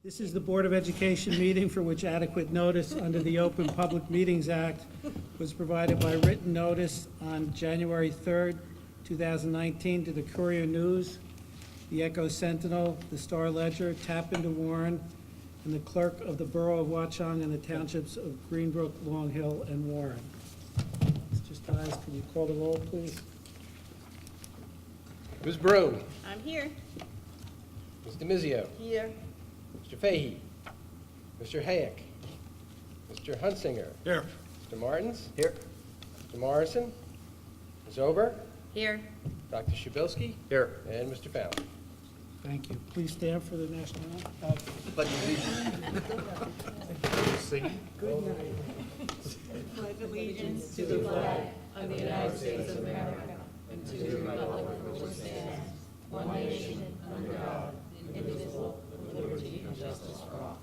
This is the Board of Education meeting for which adequate notice under the Open Public Meetings Act was provided by written notice on January 3rd, 2019 to the Courier News, the Echo Sentinel, the Star Ledger, Tappan to Warren, and the Clerk of the Borough of Watchung and the Townships of Greenbrook, Long Hill, and Warren. Mr. Stiles, can you call the roll, please? Whrhs Boe. I'm here. Ms. DeMizio. Here. Mr. Fahey. Mr. Hayek. Mr. Hunsinger. Here. Mr. Martins. Here. Mr. Morrison. Ms. Ober. Here. Dr. Shabilsky. Here. And Mr. Fallon. Thank you. Please stand for the national anthem. Pledge Sing. Good night. Pledge allegiance to the flag of the United States of America and to the republic for which it stands, one nation, under God, indivisible, with liberty and justice for all.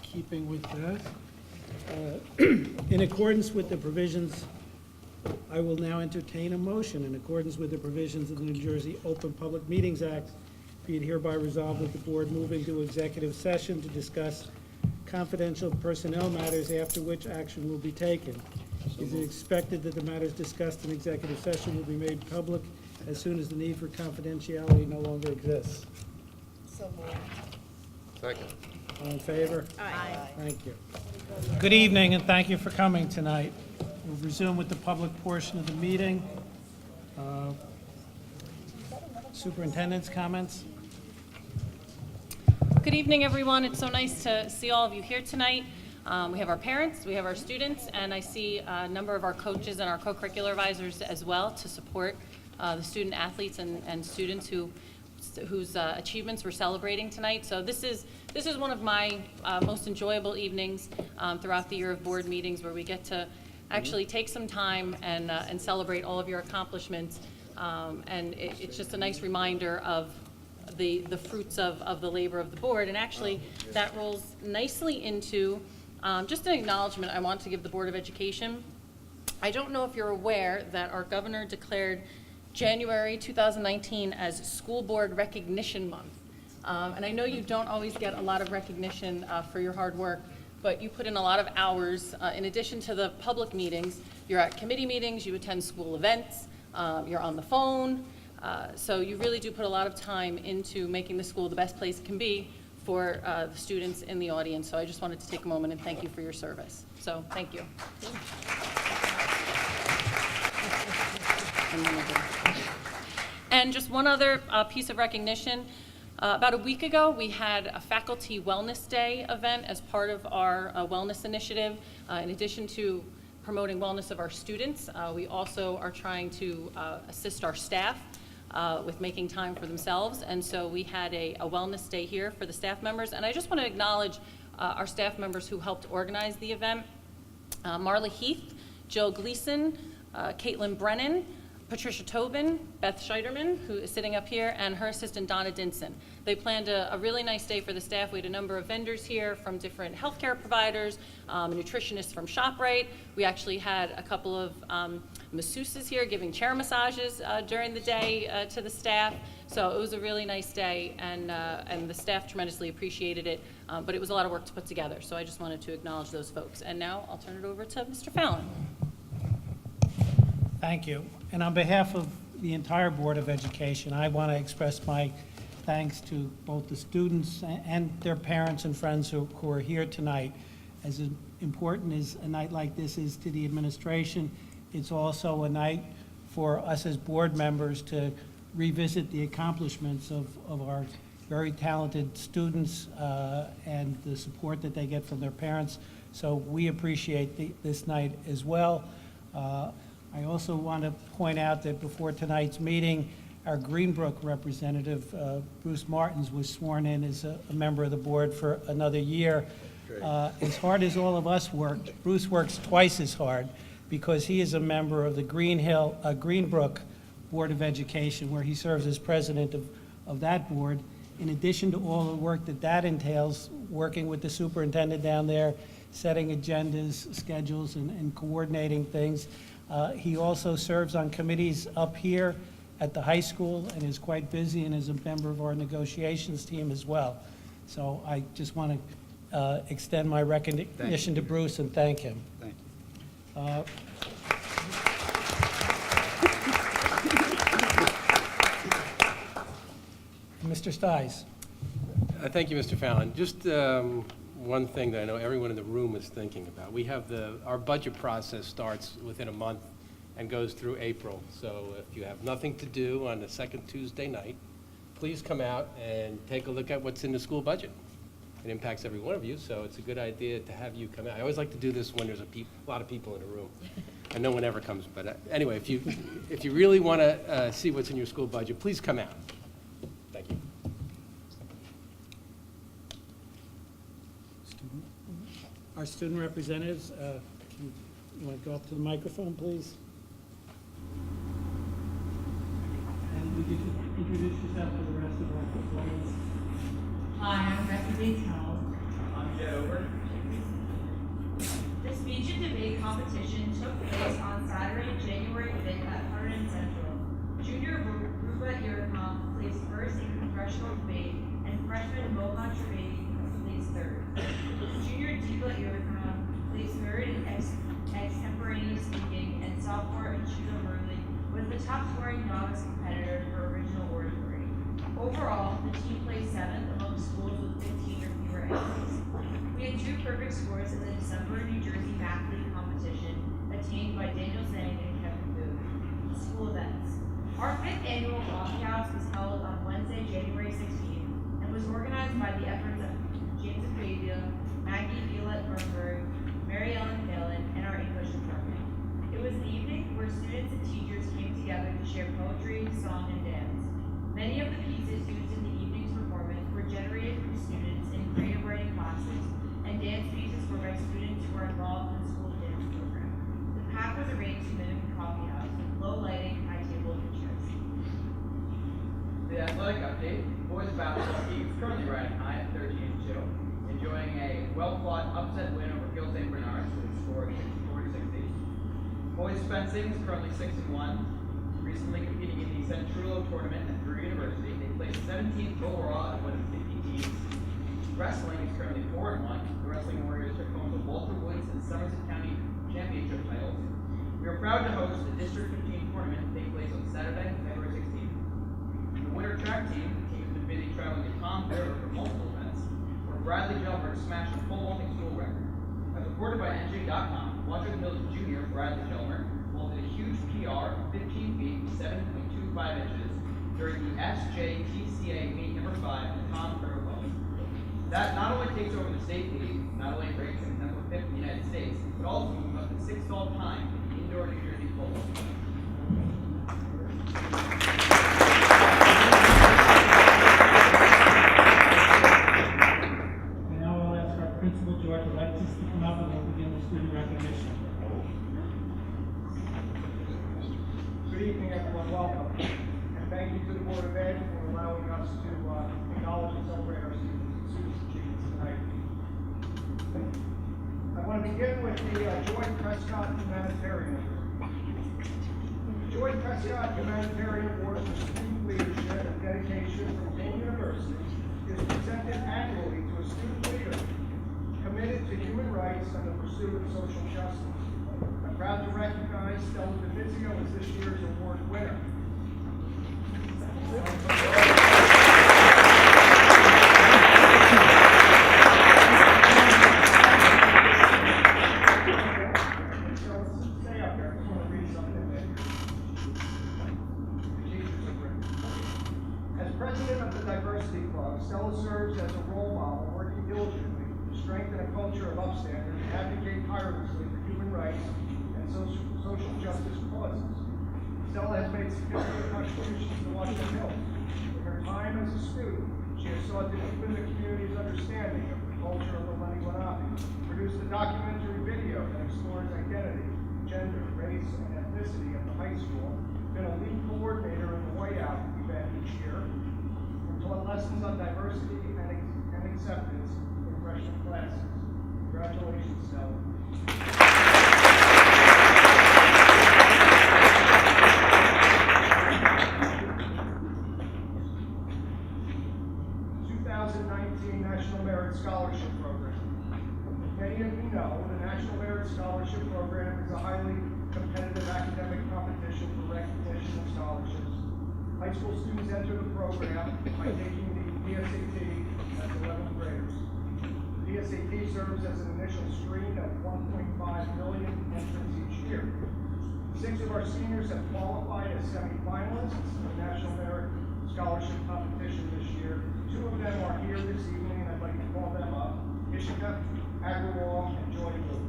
Keeping with that, in accordance with the provisions, I will now entertain a motion in accordance with the provisions of the New Jersey Open Public Meetings Act. Be it hereby resolved that the board move into executive session to discuss confidential personnel matters, after which action will be taken. Is it expected that the matters discussed in executive session will be made public as soon as the need for confidentiality no longer exists? So moved. Second. All in favor? Aye. Thank you. Good evening, and thank you for coming tonight. We'll resume with the public portion of the meeting. Superintendent's comments? Good evening, everyone. It's so nice to see all of you here tonight. We have our parents, we have our students, and I see a number of our coaches and our co-curricular advisors as well to support the student athletes and students whose achievements we're celebrating tonight. So this is one of my most enjoyable evenings throughout the year of board meetings, where we get to actually take some time and celebrate all of your accomplishments. And it's just a nice reminder of the fruits of the labor of the board. And actually, that rolls nicely into just an acknowledgement I want to give the Board of Education. I don't know if you're aware that our governor declared January 2019 as School Board Recognition Month. And I know you don't always get a lot of recognition for your hard work, but you put in a lot of hours. In addition to the public meetings, you're at committee meetings, you attend school events, you're on the phone. So you really do put a lot of time into making the school the best place it can be for the students in the audience. So I just wanted to take a moment and thank you for your service. So thank you. And just one other piece of recognition. About a week ago, we had a Faculty Wellness Day event as part of our wellness initiative. In addition to promoting wellness of our students, we also are trying to assist our staff with making time for themselves. And so we had a wellness day here for the staff members. And I just want to acknowledge our staff members who helped organize the event. Marla Heath, Jill Gleason, Caitlin Brennan, Patricia Tobin, Beth Scheiderman, who is sitting up here, and her assistant Donna Dinson. They planned a really nice day for the staff. We had a number of vendors here from different healthcare providers, a nutritionist from ShopRite. We actually had a couple of masseuses here giving chair massages during the day to the staff. So it was a really nice day, and the staff tremendously appreciated it. But it was a lot of work to put together. So I just wanted to acknowledge those folks. And now I'll turn it over to Mr. Fallon. Thank you. And on behalf of the entire Board of Education, I want to express my thanks to both the students and their parents and friends who are here tonight. As important as a night like this is to the administration, it's also a night for us as board members to revisit the accomplishments of our very talented students and the support that they get from their parents. So we appreciate this night as well. I also want to point out that before tonight's meeting, our Greenbrook representative, Bruce Martins, was sworn in as a member of the board for another year. As hard as all of us worked, Bruce works twice as hard because he is a member of the Greenbrook Board of Education, where he serves as president of that board. In addition to all the work that entails, working with the superintendent down there, setting agendas, schedules, and coordinating things. He also serves on committees up here at the high school and is quite busy and is a member of our negotiations team as well. So I just want to extend my recognition to Bruce and thank him. Thank you. Mr. Stiles. Thank you, Mr. Fallon. Just one thing that I know everyone in the room is thinking about. We have our budget process starts within a month and goes through April. So if you have nothing to do on the second Tuesday night, please come out and take a look at what's in the school budget. It impacts every one of you, so it's a good idea to have you come out. I always like to do this when there's a lot of people in a room, and no one ever comes. But anyway, if you really want to see what's in your school budget, please come out. Thank you. Our student representatives, you want to go up to the microphone, please? And would you introduce yourself to the rest of our performance? Hi, I'm Becky Batel. I'm Jed Over. The speech and debate competition took place on Saturday, January 5th at Hardin Central. Junior Rupa Iricom placed first in congressional debate, and freshman Mohan Trivedi placed third. Junior Deepa Iricom placed third in extemporaneous speaking, and sophomore Anshita Murli was the top scoring novice competitor for original oratory. Overall, the team placed 7th among schools with 15 or fewer entries. We had 2 perfect scores in the December New Jersey Math League competition attained by Daniel Zhang and Kevin Booth. School events. Our 5th annual Coffee House was held on Wednesday, January 16th, and was organized by the efforts of James Acquavia, Maggie Violette Bernberg, Mary Ellen Palin, and our English department. It was an evening where students and teachers came together to share poetry, song, and dance. Many of the pieces used in the evening's performance were generated from students in creative writing classes, and dance pieces were by students who are involved in the school dance program. The path was arranged to mimic the coffee house, with low lighting, high tables, and chairs. The athletic update, boys basketball team is currently riding high at 13-2, enjoying a well-fought upset win over Gill St. Bernard's with a score of 64-60. Boys fencing is currently 6-1, recently competing in the Centrulo tournament at Drew University. They placed 17th overall out of 150 teams. Wrestling is currently 4-1. The Wrestling Warriors took home the Walter Woods and Somerset County championship titles. We are proud to host the District 15 tournament taking place on Saturday, February 16th. The winter track team, the team has been busy traveling to Tom River for multiple events, where Bradley Jelmer smashed the pole vaulting school record. As reported by NJ.com, Washington Mills Jr. Bradley Jelmer vaulted a huge PR of 15 feet, 7.25 inches during the SJTCA meet number 5 at the Tom River Vault. That not only takes over the state league, not only ranks him number 5th in the United States, but also moves up to 6th all time in the indoor New Jersey pole. And now I'll ask our principal, George Alexis, to come up and we'll begin the student recognition. Good evening, everyone. Welcome. And thank you to the Board of Ed for allowing us to acknowledge and celebrate our students' achievements tonight. I want to begin with the Joy Prescott Humanitarian Award. The Joy Prescott Humanitarian Award for student leadership and dedication from Yale University is presented annually to a student leader committed to human rights and the pursuit of social justice. I'm proud to recognize Stella DeVizio as this year's award winner. Stay up here. I just want to read something that the teachers have written. As president of the Diversity Club, Stella serves as a role model, working diligently to strengthen a culture of upstanding and advocate tirelessly for human rights and social justice causes. Stella has made significant contributions to Washington Hills. In her time as a student, she has sought to deepen the community's understanding of the culture of the Lenni Lenape, produced a documentary video that explores identity, gender, race, and ethnicity at the high school, been a lead coordinator in the White Out event each year, and taught lessons on diversity and acceptance in freshman classes. Congratulations, Stella. 2019 National Merit Scholarship Program. Many of you know, the National Merit Scholarship Program is a highly competitive academic competition for recognition of scholarships. High school students enter the program by taking the DSAT as 11th graders. The DSAT serves as an initial screen of 1.5 million entrants each year. 6 of our seniors have qualified as semifinalists in the National Merit Scholarship Competition this year. 2 of them are here this evening, and I'd like to call them up. Ishika Agrawal and Joy Blue.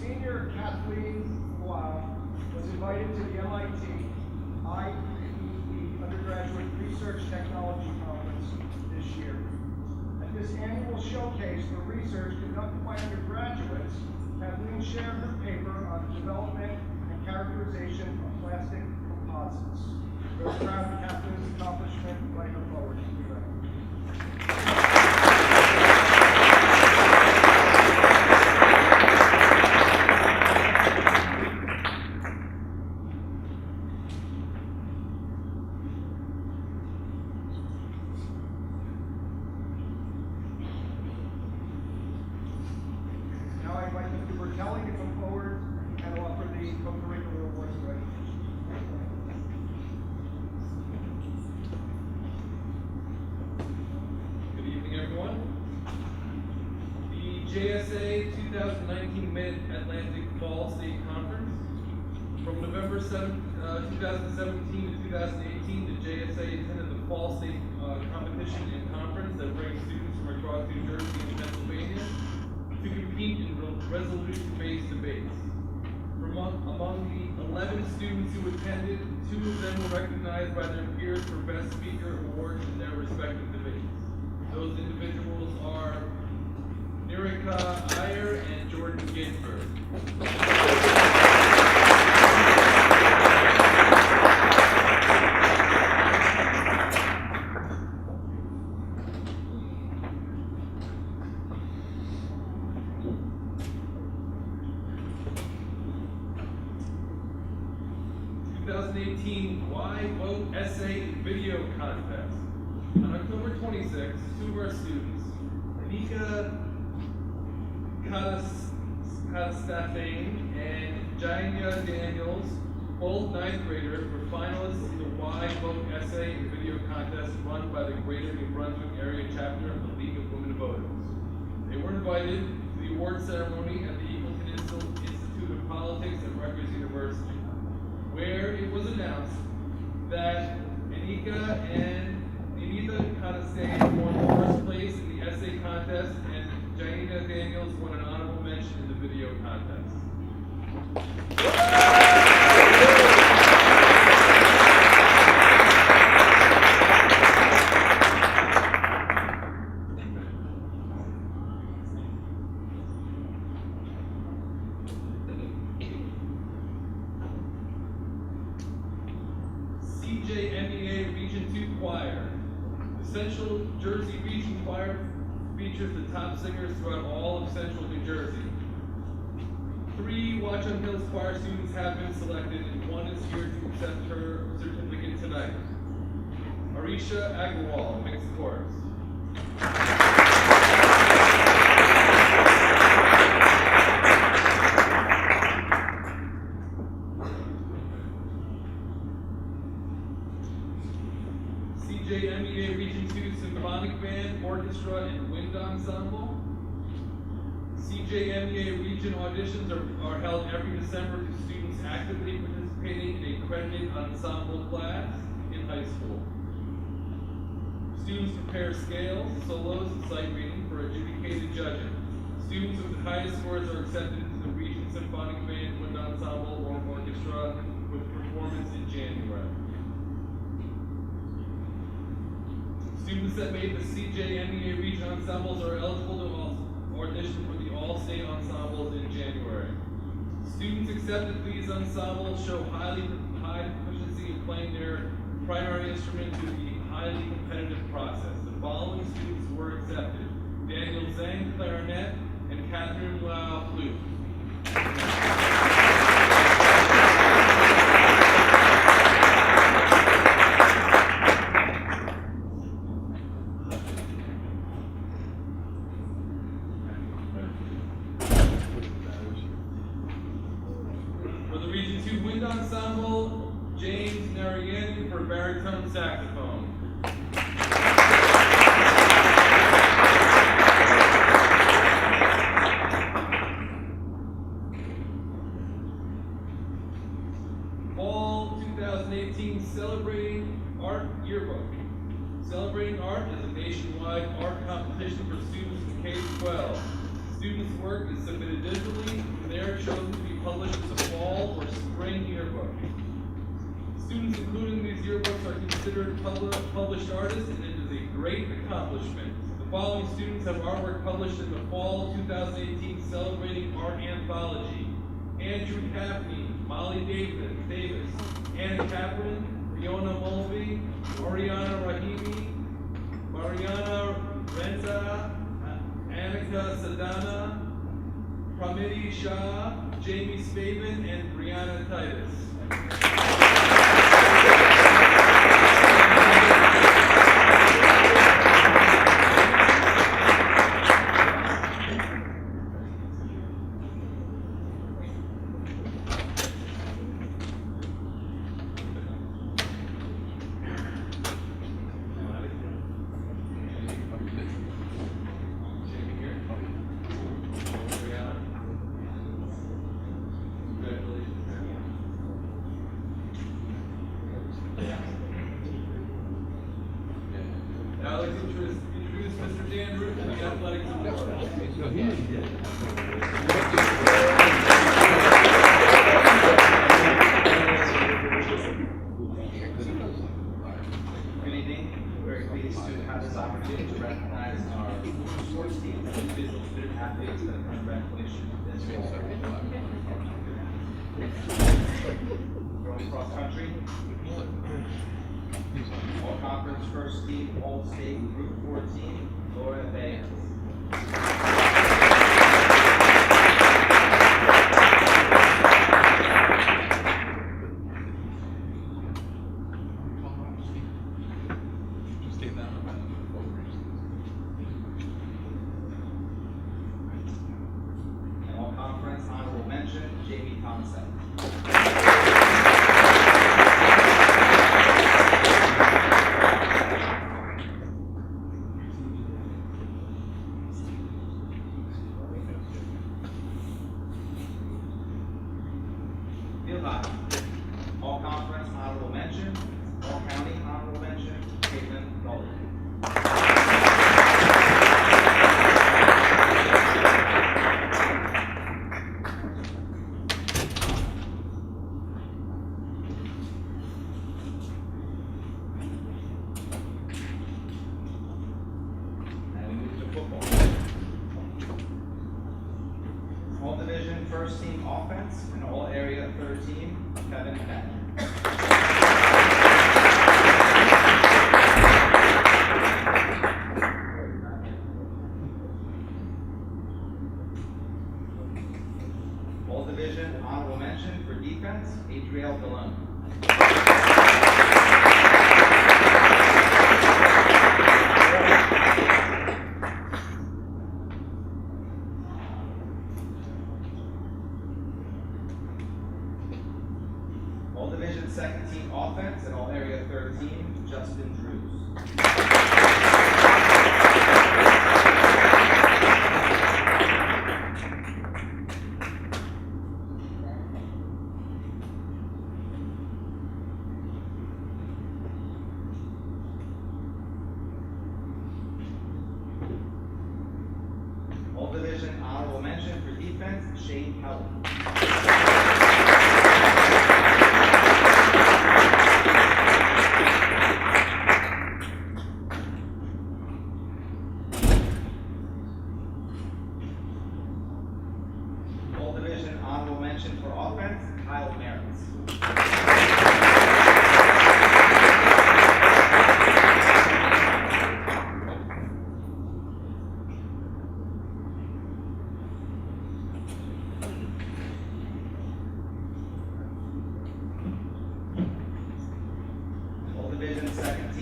Senior Kathleen Wow was invited to the MIT IEEE Undergraduate Research Technology Conference this year. At this annual showcase for research conducted by undergraduates, Kathleen shared her paper on the development and characterization of plastic composites. We're proud of Kathleen's accomplishment. Invite her forward. Now I invite Mr. Bertelli to come forward and offer the co-curricular awards and recognition. Good evening, everyone. The JSA 2019 Mid-Atlantic Fall State Conference. From November 2017 to 2018, the JSA attended the Fall State Competition and Conference that brings students from across New Jersey and Pennsylvania to compete in resolution-based debates. Among the 11 students who attended, 2 of them were recognized by their peers for Best Speaker awards in their respective debates. Those individuals are Nirika Iyer and Jordan Ginsberg. 2018 Why Vote Essay Video Contest. On October 26th, 2 of our students, Anika Kadastafane and Jainya Daniels, both 9th graders, were finalists in the Why Vote Essay and Video Contest run by the Greater New Brunswick Area Chapter of the League of Women Voters. They were invited to the award ceremony at the Eagleton Institute of Politics at Rutgers University, where it was announced that Anika Kadastafane won first place in the essay contest, and Jaina Daniels won an honorable mention in the video contest. CJMEA Region 2 Choir. The Central Jersey Region Choir features the top singers throughout all of Central New Jersey. 3 Watchung Hills Choir students have been selected, and 1 is here to accept her certificate tonight. Arisha Agrawal, mixed chorus. CJMEA Region 2 Symphonic Band, Orchestra, and Wind Ensemble. CJMEA Region auditions are held every December to students actively participating in a credited ensemble class in high school. Students prepare scales, solos, and sight reading for adjudicated judging. Students with the highest scores are accepted into the Region Symphonic Band, Wind Ensemble, or Orchestra with performance in January. Students that made the CJMEA Region Ensembles are eligible to audition for the All-State Ensembles in January. Students accepted to these ensembles show high high proficiency in playing their primary instrument to the highly competitive process. The following students were accepted: Daniel Zhang, clarinet, and Catherine Lau, flute. For the Region 2 Wind Ensemble, James Narayan for baritone saxophone. Fall 2018 Celebrating Art Yearbook. Celebrating Art is a nationwide art competition for students from K-12. Students' work is submitted digitally, and they are chosen to be published as a fall or spring yearbook. Students included in these yearbooks are considered published artists, and it is a great accomplishment. The following students have artwork published in the Fall 2018 Celebrating Art Anthology: Andrew Caffney, Molly Davis, Anna Kaplan, Riona Mulvey, Oriana Rahimi, Mariana Renza, Annika Sadana, Pramiti Shah, Jamie Spavin, and Brianna Titus. Now I'd like to introduce Mr. Dan Root to the athletics award. Good evening. We're very pleased to have this opportunity to recognize our sports team, individual student athletes that have earned recognition this fall. Girls cross country. All conference first team, all state group 14, Laura Vance. And all conference honorable mention, Jamie Thompson. Field hockey. All conference honorable mention, all county honorable mention, Caitlin Gold. And we move to football. All division first team offense and all area third team, Kevin Peck. All division honorable mention for defense, Adriel Delone. All division second team offense and all area third team, Justin Drews. All division honorable mention for defense, Shane Helen. All division honorable mention for offense, Kyle Maritz.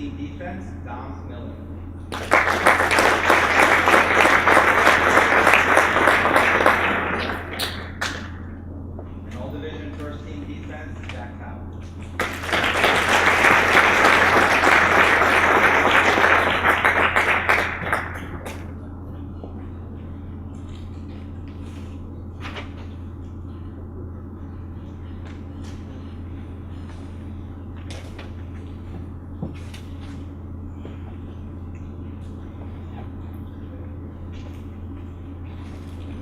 team defense, Dom Miller. And all division first team defense, Jack Powell.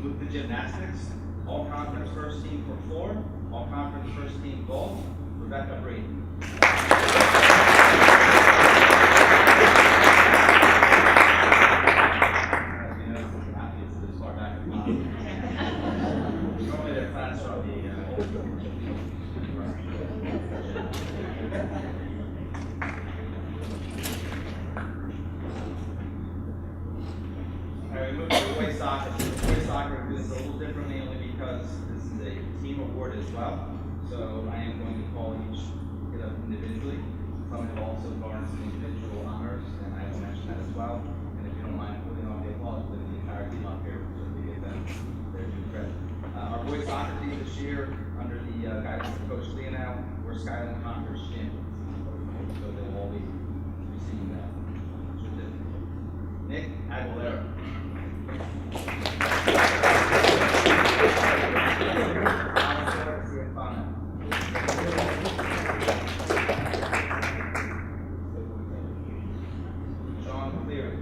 Move to gymnastics. All conference first team for floor. All conference first team golf. Rebecca Bree. As you know, this athletes this far back at the bottom. Normally they're class from Alright, we move to boys soccer. Boys soccer is a little differently only because this is a team award as well. So I am going to call each kid up individually. Some have also garnered some individual honors, and I will mention that as well. And if you don't mind putting on the applause with the entire team up here, so we give them their due credit. Our boys soccer team this year, under the guidance of Coach Leonel, we're Skyland Conference champions. So they'll all be receiving that certificate. Nick Aguilera. Sean Cleary.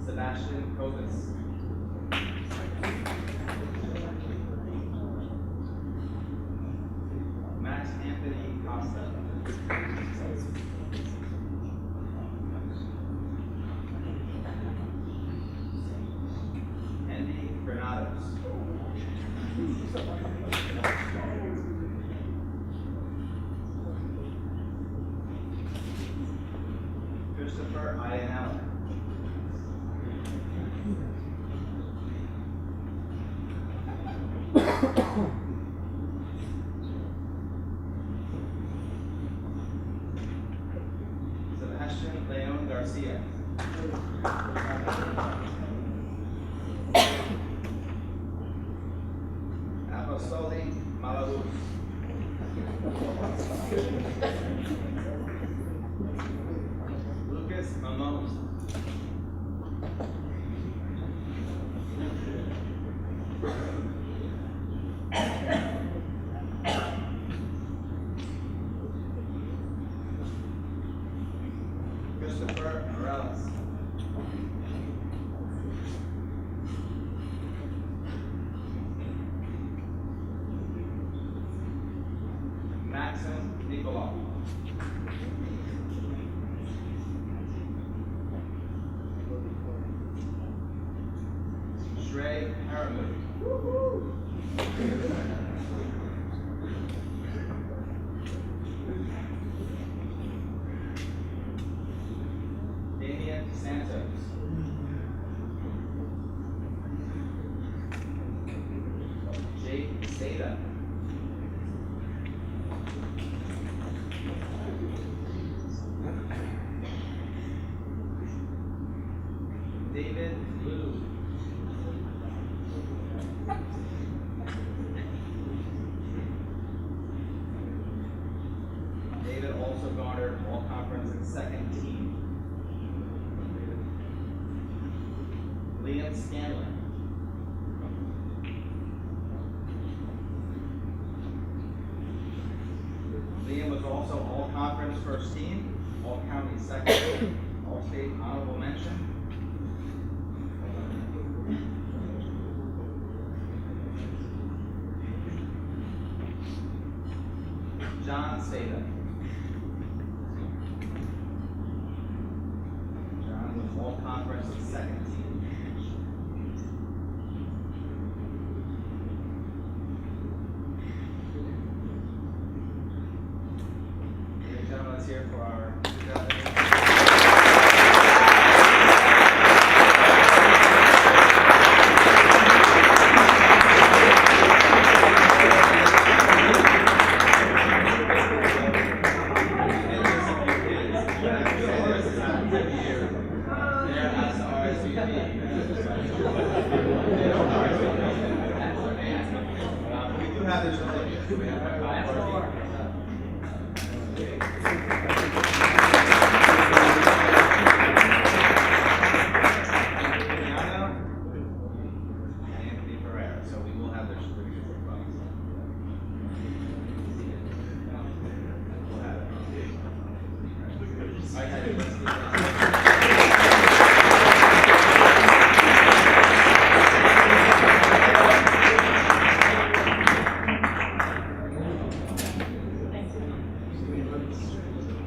Sebastian Kovas. Max Anthony Costa. Andy Granados. Christopher Ianella. Sebastian Leon Garcia. Apostoli Malabus. Lucas Mamos. Christopher Morales. Maxim Nicolau. Shrey Haramud. Damian Santos. Jake Seda. David Liu. David also garnered all conference and second team. Liam Scanlon. Liam was also all conference first team, all county second, all state honorable mention. John Seda. John was all conference and second team. Ladies and gentlemen, let's hear for our 2018. have their certificates? Do we have our Anthony Ferreira, so we will have their certificates as well. We'll have it. All right, let's do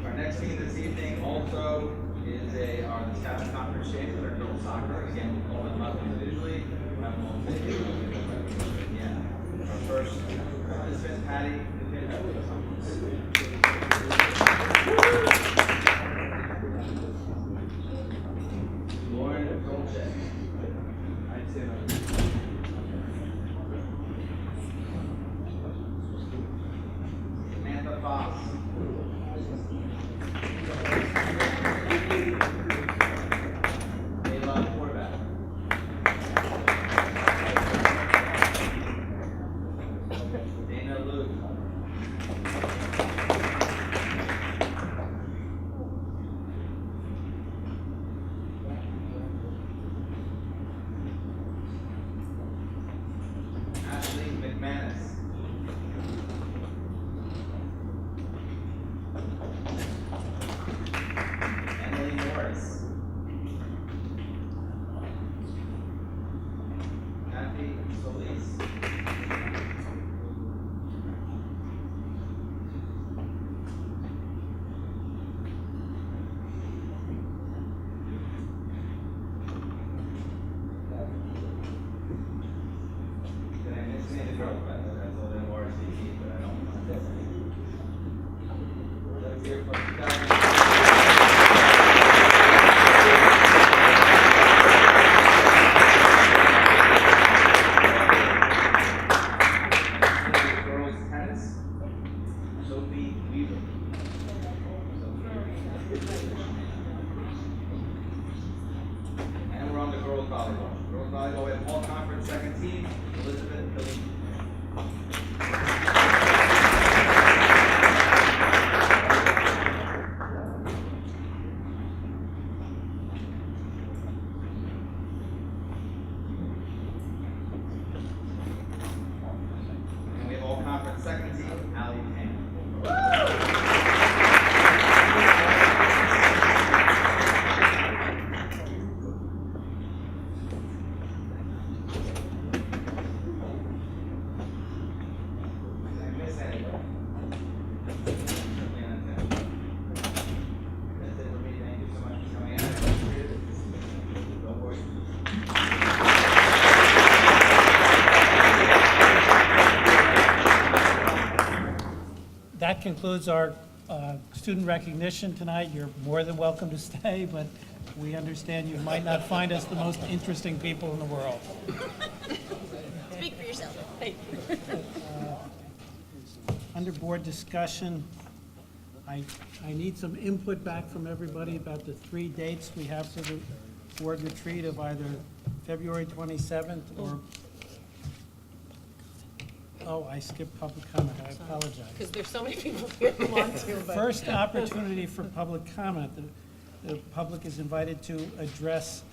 Our next meeting this evening also is our the staff conference change with our girls soccer. Again, we'll call them up individually. We'll have them all today. Yeah. Our first participant, Patty. Lauren Dolce. Hi, Tim. Samantha Fox. Ayla Horvath. Dana Luke. Ashley McManus. Emily Morris. Kathy Solis. Did I miss any of the girls? That's all them RSVP, but I don't want this. Let's hear from Doug. Girls tennis, Sophie Weaver. And we're on the girls volleyball. Girls volleyball, we have all conference second team, Elizabeth Philippe. And we have all conference second team, Allie Payne. Did I miss anybody? That's it for me. Thank you so much for coming out. I appreciate it. Go for it. That concludes our student recognition tonight. You're more than welcome to stay, but we understand you might not find us the most interesting people in the world. Speak for yourself. Under board discussion, I need some input back from everybody about the 3 dates we have for the board retreat of either February 27th or, oh, I skipped public comment, I apologize. Because there's so many people here who want to, but. First opportunity for public comment. The public is invited to address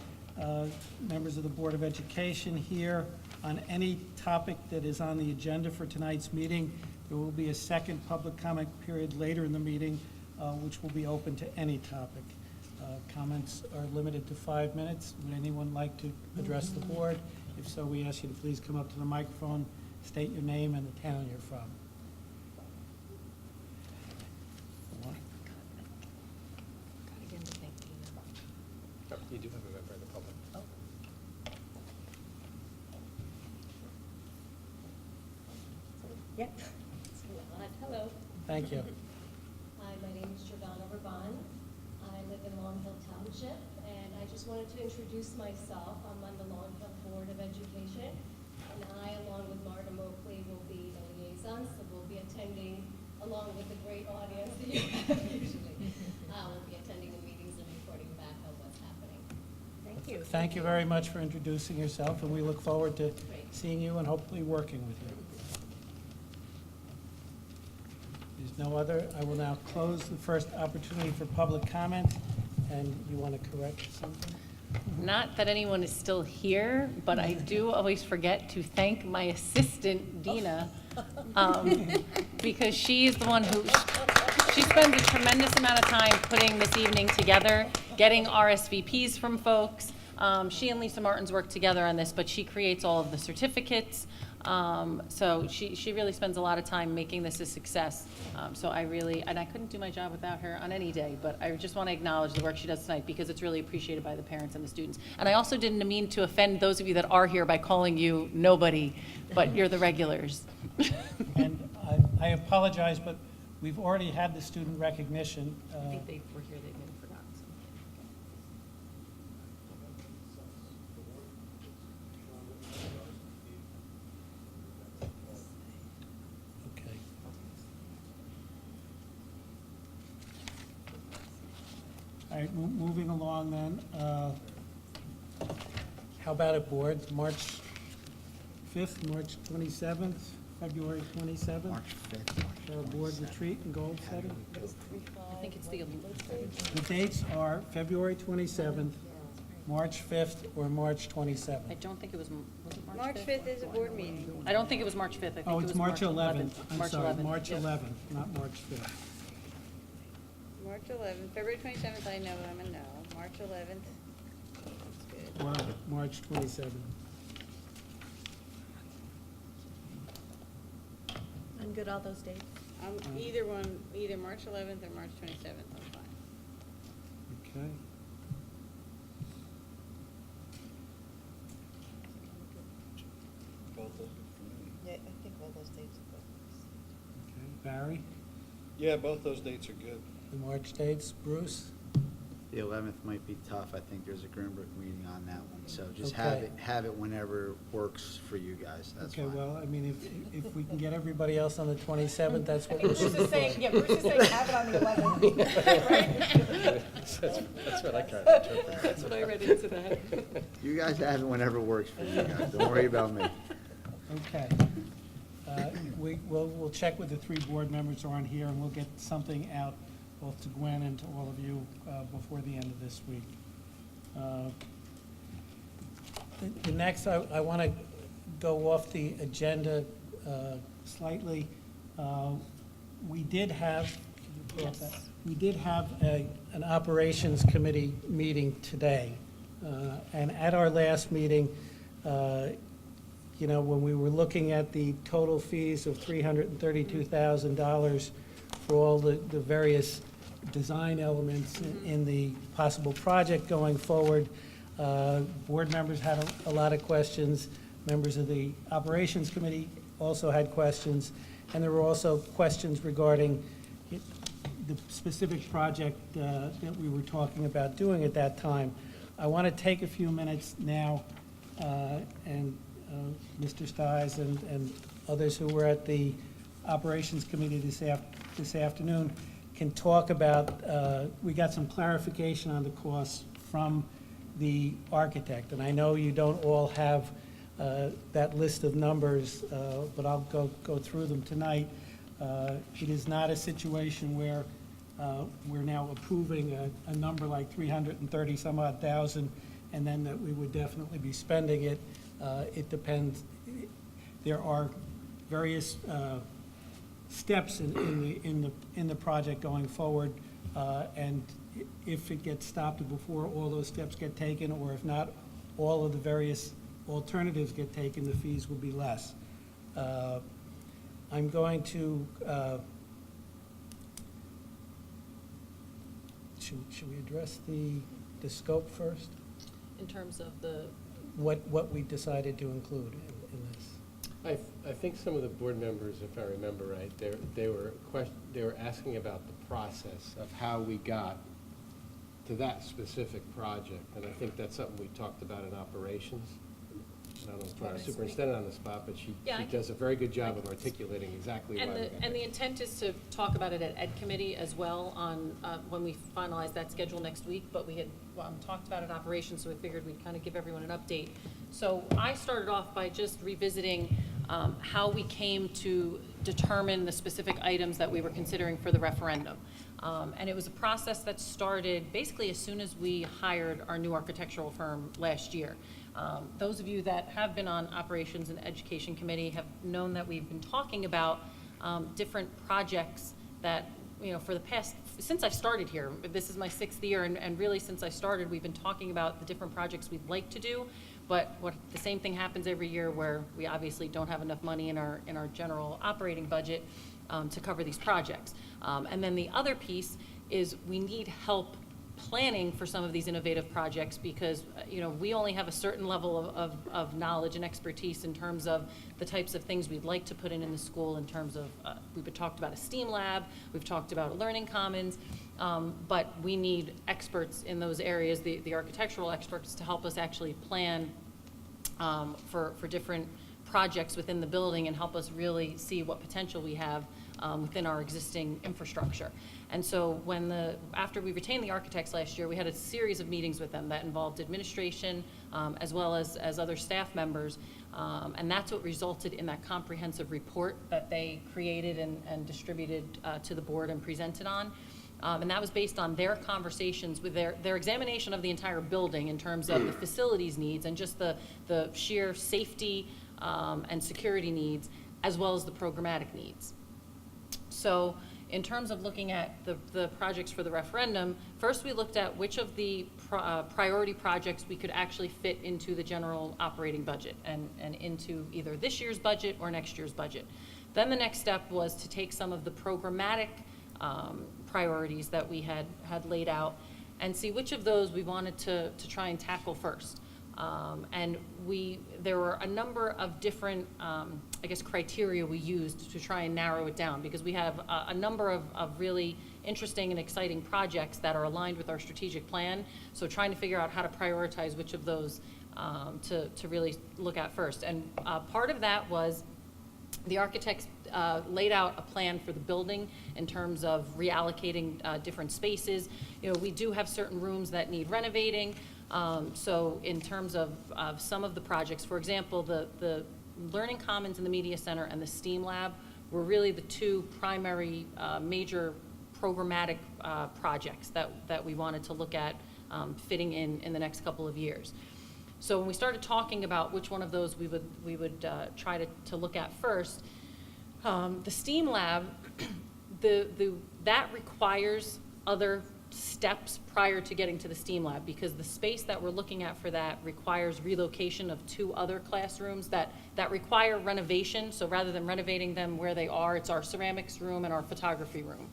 members of the Board of Education here on any topic that is on the agenda for tonight's meeting. There will be a second public comment period later in the meeting, which will be open to any topic. Comments are limited to 5 minutes. Would anyone like to address the board? If so, we ask you to please come up to the microphone, state your name and the town you're from. You do have a member of the public. Yep. Hello. Thank you. Hi, my name is Jordana Raban. I live in Long Hill Township, and I just wanted to introduce myself. I'm on the Long Hill Board of Education, and I, along with Marta Moakley, will be the liaison, so we'll be attending, along with the great audience that you have usually. We'll be attending the meetings and reporting back on what's happening. Thank you. Thank you very much for introducing yourself, and we look forward to Great. seeing you and hopefully working with you. There's no other. I will now close the first opportunity for public comment. And you want to correct something? Not that anyone is still here, but I do always forget to thank my assistant, Dina, because she's the one who, she spends a tremendous amount of time putting this evening together, getting RSVPs from folks. She and Lisa Martins work together on this, but she creates all of the certificates. So she really spends a lot of time making this a success. So I really, and I couldn't do my job without her on any day, but I just want to acknowledge the work she does tonight because it's really appreciated by the parents and the students. And I also didn't mean to offend those of you that are here by calling you nobody, but you're the regulars. And I apologize, but we've already had the student recognition. I think they were here, they may have forgotten something. Okay. All right, moving along then. How about at boards, March 5th, March 27th, February 27th? March 5th. For a board retreat and goal setting? I think it's the, The dates are February 27th, March 5th, or March 27th. I don't think it was it March 5th? March 5th is a board meeting. I don't think it was March 5th. I think Oh, it it's was March 11th. I'm March sorry, 11th. March Yep. 11th, not March 5th. March 11th, February 27th, I know I'm a no. March 11th, that's good. Or March 27th. I'm good all those dates. Either one, either March 11th or March 27th, I'm fine. Okay. Yeah, I think all those dates are good. Okay. Barry, Yeah, both those dates are good. the March dates. Bruce? The 11th might be tough. I think there's a Greenbrook meeting on that one, so just Okay. have it whenever works for you guys. That's Okay, fine. well, I mean, if we can get everybody else on the 27th, that's what we're Bruce shooting is saying, for. yeah, Bruce is saying have it on the 11th. That's what I kind of interpreted. That's what I read into that. You guys have it whenever works for you guys. Don't worry about me. Okay. We'll check with the three board members who aren't here, and we'll get something out both to Gwen and to all of you before the end of this week. The next, I want to go off the agenda slightly. We did have, we did have an operations committee meeting today. And at our last meeting, you know, when we were looking at the total fees of $332,000 for all the various design elements in the possible project going forward, board members had a lot of questions. Members of the operations committee also had questions. And there were also questions regarding the specific project that we were talking about doing at that time. I want to take a few minutes now, and Mr. Stiles and others who were at the operations committee this afternoon can talk about, we got some clarification on the costs from the architect. And I know you don't all have that list of numbers, but I'll go through them tonight. It is not a situation where we're now approving a number like 330 some odd thousand, and then that we would definitely be spending it. It depends. There are various steps in the project going forward, and if it gets stopped before all those steps get taken, or if not, all of the various alternatives get taken, the fees will be less. I'm going to, should we address the scope first? In terms of the, What we decided to include in this? I think some of the board members, if I remember right, they were asking about the process of how we got to that specific project, and I think that's something we talked about in operations. I don't know if our superintendent on the spot, but she Yeah, I does a very good job of articulating exactly why we got there. and the intent is to talk about it at Ed Committee as well on, when we finalize that schedule next week, but we had talked about it in operations, so we figured we'd kind of give everyone an update. So I started off by just revisiting how we came to determine the specific items that we were considering for the referendum. And it was a process that started basically as soon as we hired our new architectural firm last year. Those of you that have been on Operations and Education Committee have known that we've been talking about different projects that, for the past, since I started here, this is my 6th year, and really since I started, we've been talking about the different projects we'd like to do, but the same thing happens every year where we obviously don't have enough money in our general operating budget to cover these projects. And then the other piece is we need help planning for some of these innovative projects because, we only have a certain level of knowledge and expertise in terms of the types of things we'd like to put in the school in terms of, we've talked about a STEAM lab, we've talked about a learning commons, but we need experts in those areas, the architectural experts, to help us actually plan for different projects within the building and help us really see what potential we have within our existing infrastructure. And so after we retained the architects last year, we had a series of meetings with them that involved administration as well as other staff members. And that's what resulted in that comprehensive report that they created and distributed to the board and presented on. And that was based on their conversations with their examination of the entire building in terms of the facilities needs and just the sheer safety and security needs, as well as the programmatic needs. So in terms of looking at the projects for the referendum, first we looked at which of the priority projects we could actually fit into the general operating budget and into either this year's budget or next year's budget. Then the next step was to take some of the programmatic priorities that we had laid out and see which of those we wanted to try and tackle first. And there were a number of different, criteria we used to try and narrow it down because we have a number of really interesting and exciting projects that are aligned with our strategic plan. So trying to figure out how to prioritize which of those to really look at first. And part of that was the architects laid out a plan for the building in terms of reallocating different spaces. We do have certain rooms that need renovating. So in terms of some of the projects, for example, the Learning Commons in the Media Center and the STEAM Lab were really the two primary major programmatic projects that we wanted to look at fitting in the next couple of years. So when we started talking about which one of those we would try to look at first, the STEAM Lab, that requires other steps prior to getting to the STEAM Lab because the space that we're looking at for that requires relocation of 2 other classrooms that require renovation. So rather than renovating them where they are, it's our ceramics room and our photography room.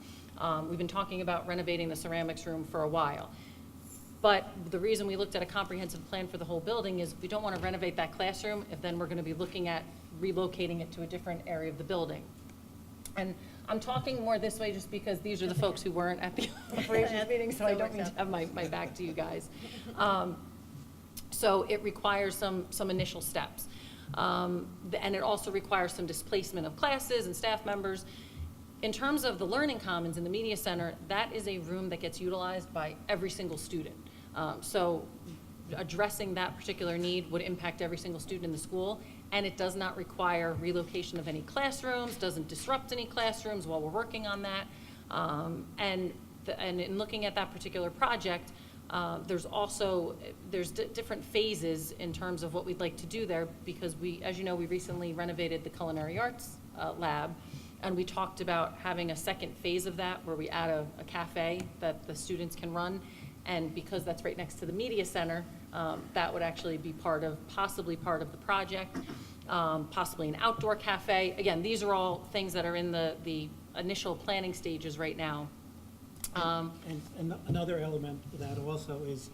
We've been talking about renovating the ceramics room for a while. But the reason we looked at a comprehensive plan for the whole building is we don't want to renovate that classroom if then we're going to be looking at relocating it to a different area of the building. And I'm talking more this way just because these are the folks who weren't at the operations meeting, so I don't mean to have my back to you guys. So it requires some initial steps. And it also requires some displacement of classes and staff members. In terms of the Learning Commons in the Media Center, that is a room that gets utilized by every single student. So addressing that particular need would impact every single student in the school, and it does not require relocation of any classrooms, doesn't disrupt any classrooms while we're working on that. And in looking at that particular project, there's different phases in terms of what we'd like to do there because as you know, we recently renovated the culinary arts lab, and we talked about having a second phase of that where we add a cafe that the students can run. And because that's right next to the media center, that would actually be possibly part of the project, possibly an outdoor cafe. Again, these are all things that are in the initial planning stages right now. And another element of that also is,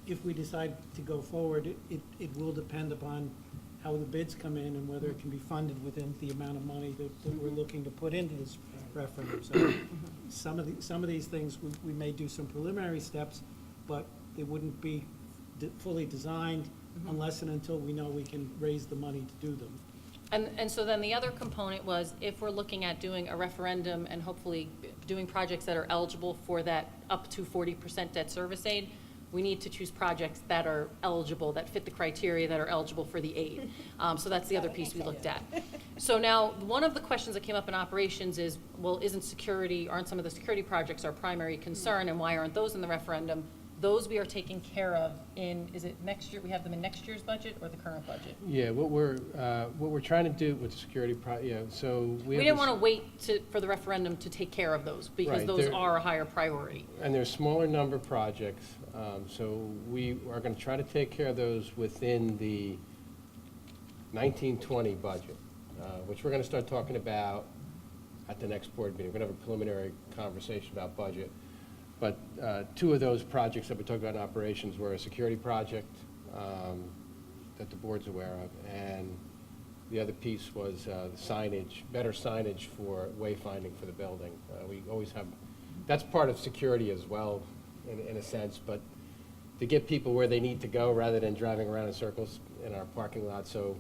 if we decide to go forward, it will depend upon how the bids come in and whether it can be funded within the amount of money that we're looking to put into this referendum. So some of these things, we may do some preliminary steps, but they wouldn't be fully designed unless and until we know we can raise the money to do them. And so then the other component was if we're looking at doing a referendum and hopefully doing projects that are eligible for that up to 40% debt service aid, we need to choose projects that are eligible, that fit the criteria, that are eligible for the aid. So that's the other piece we looked at. So now, one of the questions that came up in operations is, well, aren't some of the security projects our primary concern, and why aren't those in the referendum? Those we are taking care of in, is it next year, we have them in next year's budget or the current budget? Yeah, what we're trying to do with the security so We have didn't this- want to wait for the referendum to take care of those, because Right, those they're- are a higher priority. And there's smaller number projects, so we are going to try to take care of those within the 1920 budget, which we're going to start talking about at the next board meeting. We're going to have a preliminary conversation about budget. But two of those projects that we talked about in operations were a security project that the board's aware of, and the other piece was the signage, better signage for wayfinding for the building. We always have, that's part of security as well, in a sense, but to get people where they need to go rather than driving around in circles in our parking lot, so,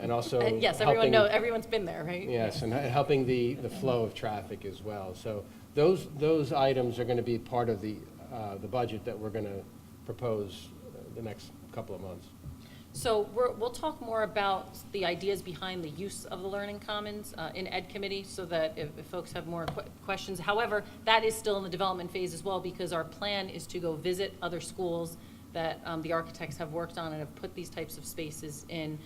and also Yes, helping- everyone's been there, right? Yes, and helping the flow of traffic as well. So those items are going to be part of the budget that we're going to propose the next couple of months. So we'll talk more about the ideas behind the use of the Learning Commons in Ed Committee, so that if folks have more questions. However, that is still in the development phase as well, because our plan is to go visit other schools that the architects have worked on and have put these types of spaces in,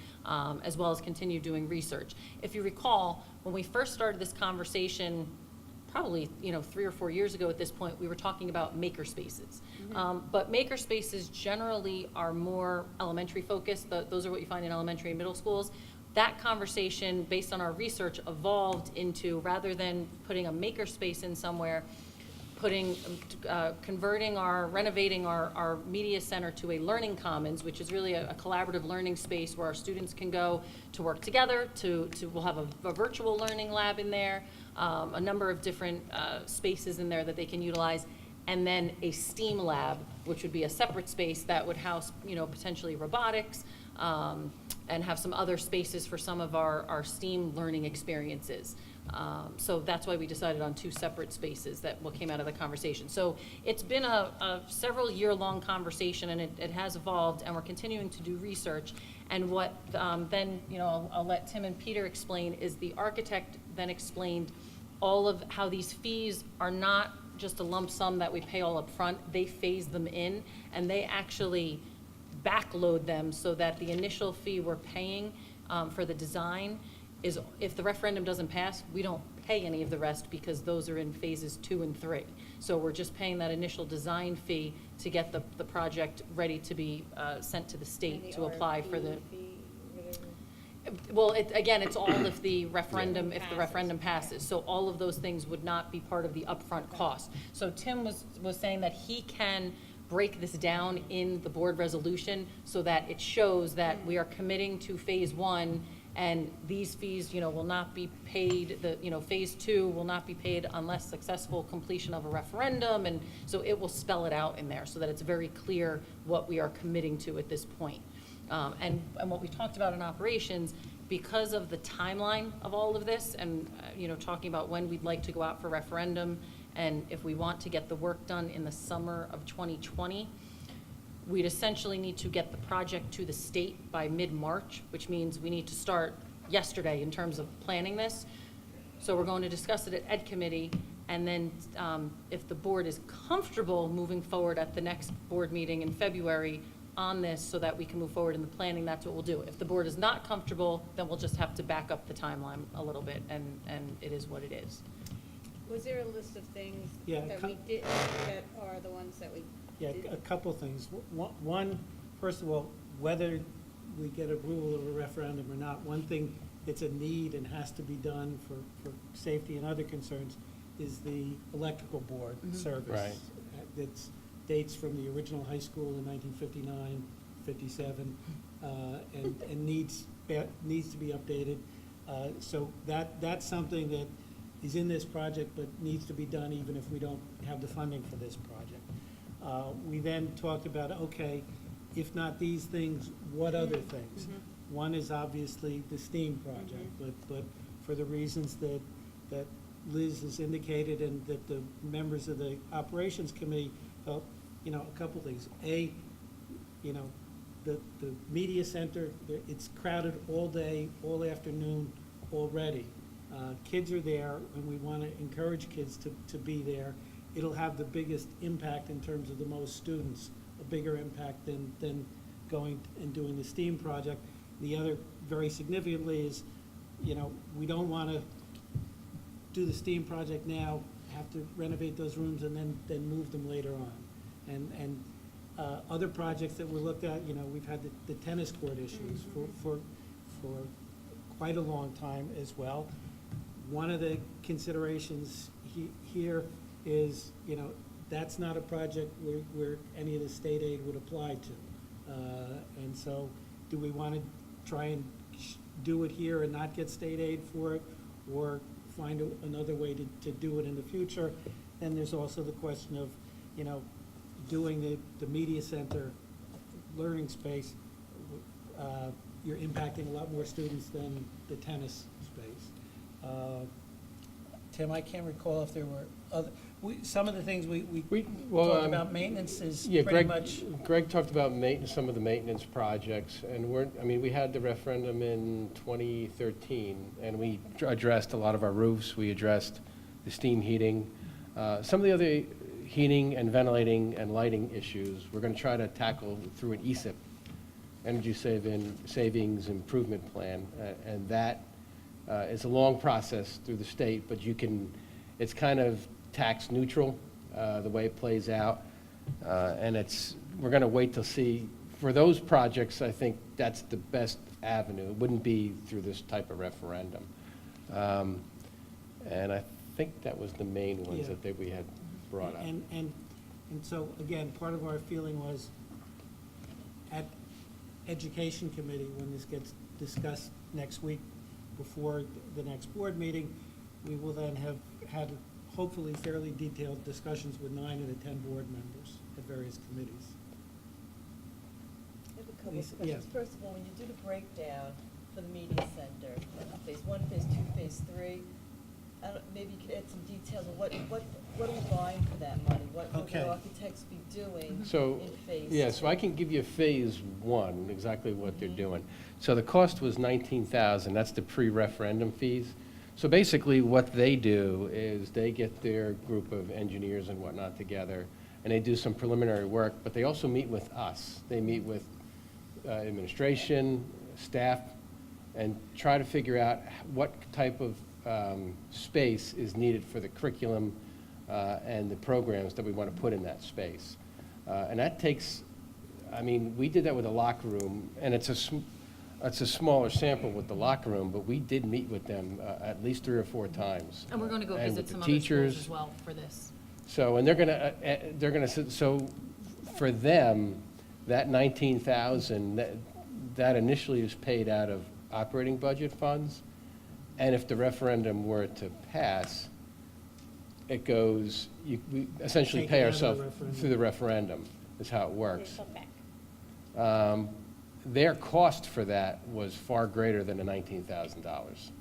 as well as continue doing research. If you recall, when we first started this conversation, probably 3 or 4 years ago at this point, we were talking about maker spaces. But maker spaces generally are more elementary focused. Those are what you find in elementary and middle schools. That conversation, based on our research, evolved into, rather than putting a maker space in somewhere, renovating our media center to a learning commons, which is really a collaborative learning space where our students can go to work together, we'll have a virtual learning lab in there, a number of different spaces in there that they can utilize, and then a STEAM lab, which would be a separate space that would house, potentially robotics, and have some other spaces for some of our STEAM learning experiences. So that's why we decided on 2 separate spaces, what came out of the conversation. So it's been a several year-long conversation, and it has evolved, and we're continuing to do research. And what then, I'll let Tim and Peter explain, is the architect then explained all of how these fees are not just a lump sum that we pay all up front. They phase them in, and they actually backload them, so that the initial fee we're paying for the design is, if the referendum doesn't pass, we don't pay any of the rest, because those are in phases 2 and 3. So we're just paying that initial design fee to get the project ready to be sent to the state to apply for the. Well, again, it's all if the referendum passes. So all of those things would not be part of the upfront cost. So Tim was saying that he can break this down in the board resolution, so that it shows that we are committing to phase 1, and these fees, will not be paid, phase 2 will not be paid unless successful completion of a referendum, and so it will spell it out in there, so that it's very clear what we are committing to at this point. And what we talked about in operations, because of the timeline of all of this, and, talking about when we'd like to go out for referendum, and if we want to get the work done in the summer of 2020, we'd essentially need to get the project to the state by mid-March, which means we need to start yesterday in terms of planning this. So we're going to discuss it at Ed Committee, and then if the board is comfortable moving forward at the next board meeting in February on this, so that we can move forward in the planning, that's what we'll do. If the board is not comfortable, then we'll just have to back up the timeline a little bit, and it is what it is. Was there a list of things Yeah, that we did, that are the ones that we Yeah, did? a couple things. One, first of all, whether we get approval of a referendum or not, one thing that's a need and has to be done for safety and other concerns is the electrical board service. Right. That dates from the original high school in 1959, 57, and needs to be updated. So that's something that is in this project, but needs to be done even if we don't have the funding for this project. We then talked about, okay, if not these things, what other things? One is obviously the STEAM project, but for the reasons that Liz has indicated, and that the members of the operations committee felt, a couple things. A, the media center, it's crowded all day, all afternoon already. Kids are there, and we want to encourage kids to be there. It'll have the biggest impact in terms of the most students, a bigger impact than going and doing the STEAM project. The other, very significantly, is, we don't want to do the STEAM project now, have to renovate those rooms, and then move them later on. And other projects that were looked at, we've had the tennis court issues for quite a long time as well. One of the considerations here is, that's not a project where any of the state aid would apply to. And so, do we want to try and do it here and not get state aid for it, or find another way to do it in the future? Then there's also the question of, doing the media center learning space. You're impacting a lot more students than the tennis space. Tim, I can't recall if there were other, some of the things we talked about. Maintenance is pretty much. Greg talked about some of the maintenance projects, and we had the referendum in 2013, and we addressed a lot of our roofs. We addressed the steam heating. Some of the other heating and ventilating and lighting issues we're going to try to tackle through an ESIP, energy savings improvement plan, and that is a long process through the state, but it's kind of tax neutral, the way it plays out, and we're going to wait to see. For those projects, I think that's the best avenue. It wouldn't be through this type of referendum. And I think that was the main ones that we had brought up. And so, again, part of our feeling was, at Education Committee, when this gets discussed next week before the next board meeting, we will then have had hopefully fairly detailed discussions with 9 of the 10 board members at various committees. I have a couple Lisa, of questions. yeah. First of all, when you do the breakdown for the media center, phase 1, phase 2, phase 3, maybe you could add some details on what are we buying for that money? What will Okay. the architects be doing So, in phase 2? yeah, so I can give you phase 1, exactly what they're doing. So the cost was $19,000, that's the pre-referendum fees. So basically what they do is they get their group of engineers and whatnot together, and they do some preliminary work, but they also meet with us. They meet with administration, staff, and try to figure out what type of space is needed for the curriculum and the programs that we want to put in that space. And that takes, we did that with a locker room, and it's a smaller sample with the locker room, but we did meet with them at least 3 or 4 times. And we're going to go And visit with the some other schools teachers. as well for this. So, and they're gonna, so for them, that $19,000, that initially is paid out of operating budget funds. And if the referendum were to pass, it goes, we essentially Take it pay out of the ourselves referendum. through the referendum, is how it works. Their cost for that was far greater than the $19,000.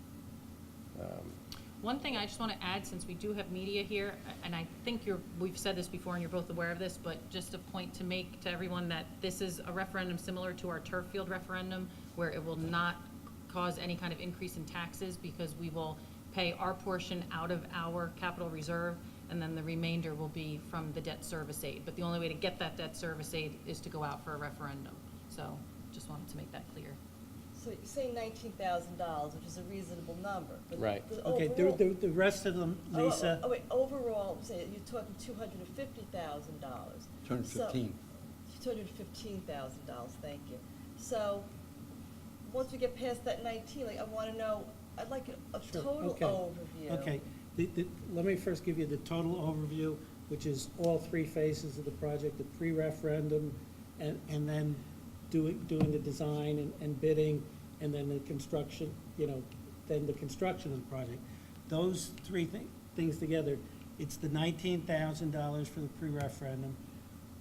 One thing I just want to add, since we do have media here, and I think we've said this before and you're both aware of this, but just a point to make to everyone that this is a referendum similar to our turf field referendum, where it will not cause any kind of increase in taxes, because we will pay our portion out of our capital reserve, and then the remainder will be from the debt service aid. But the only way to get that debt service aid is to go out for a referendum. So just wanted to make that clear. So you're saying $19,000, which is a reasonable number. But Right. the Okay, overall- the rest of them, Lisa. Wait, overall, say, you're talking $250,000. 215. $215,000, thank you. So, once we get past that 19, I want to know, I'd like a Sure, total okay. overview. Okay, let me first give you the total overview, which is all 3 phases of the project, the pre-referendum, and then doing the design and bidding, and then the construction, then the construction of the project. Those 3 things together, it's the $19,000 for the pre-referendum,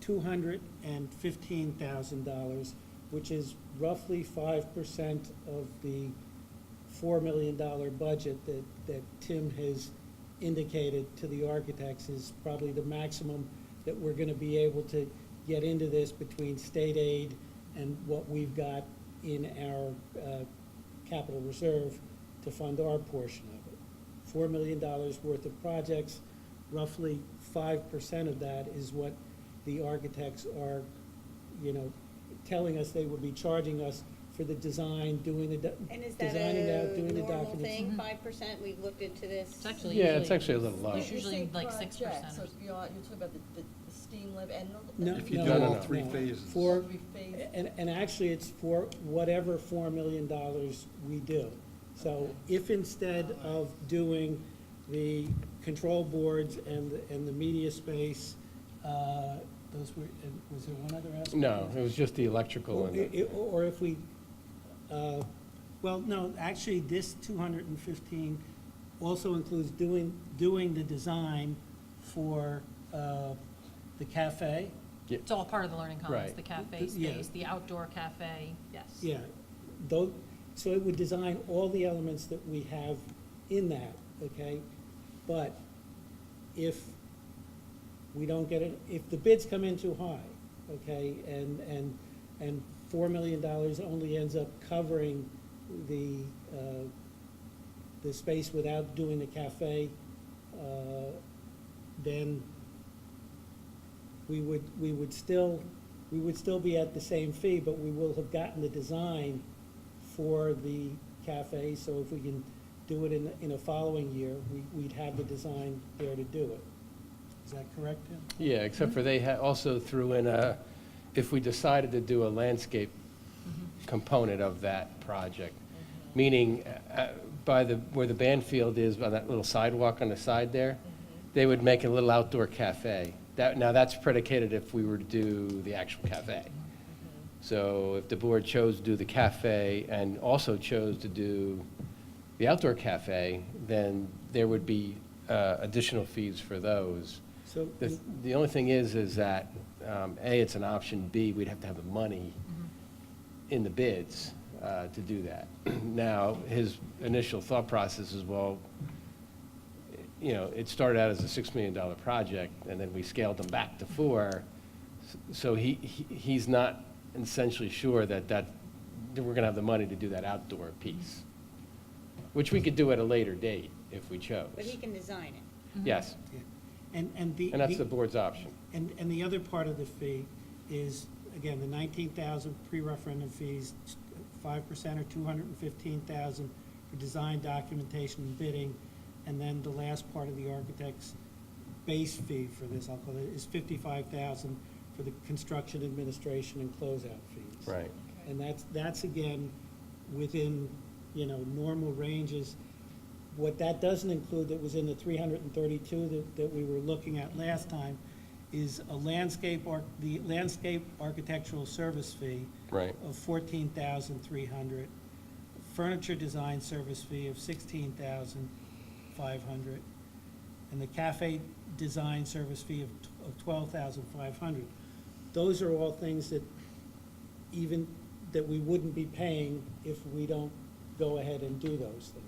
$215,000, which is roughly 5% of the $4 million budget that Tim has indicated to the architects is probably the maximum that we're gonna be able to get into this between state aid and what we've got in our capital reserve to fund our portion of it. $4 million worth of projects, roughly 5% of that is what the architects are, telling us they would be charging us for the design, doing the, And is that designing out, a doing the normal documents. thing, 5%? We've looked into this. It's actually Yeah, usually. it's actually a little low. It's usually When you say like project, 6% So or you're talking about the steam levy and. No, If you no, do all no, three no. phases. For, Three phases. and actually, it's for whatever $4 million we do. So if instead of doing the control boards and the media space, those were, and was there one other aspect? No, it was just the electrical and the. Or if we, well, no, actually, this 215 also includes doing the design for the cafe. It's all part of the learning commons, Right. the cafe Yeah. space, the outdoor cafe, yes. Yeah, though, so it would design all the elements that we have in that, okay? But if we don't get it, if the bids come in too high, okay, and $4 million only ends up covering the space without doing the cafe, then we would still be at the same fee, but we will have gotten the design for the cafe, so if we can do it in a following year, we'd have the design there to do it. Is that correct, Tim? Yeah, except for they also threw in if we decided to do a landscape component of that project, meaning where the band field is, by that little sidewalk on the side there, they would make a little outdoor cafe. Now, that's predicated if we were to do the actual cafe. So if the board chose to do the cafe and also chose to do the outdoor cafe, then there would be additional fees for those. So, The only thing is that, A, it's an option, B, we'd have to have the money in the bids to do that. Now, his initial thought process is, well, it started out as a $6 million project, and then we scaled them back to 4. So he's not essentially sure that we're going to have the money to do that outdoor piece, which we could do at a later date if we chose. But he can design it. Yes, and and that's the board's option. And the other part of the fee is, again, the 19,000 pre-referendum fees, 5% or 215,000 for design, documentation, and bidding, and then the last part of the architect's base fee for this, I'll call it, is 55,000 for the construction, administration, and closeout fees. Right. And that's again, within, normal ranges. What that doesn't include, that was in the 332 that we were looking at last time, is the landscape architectural service fee Right. of 14,300, furniture design service fee of 16,500, and the cafe design service fee of 12,500. Those are all things that we wouldn't be paying if we don't go ahead and do those things.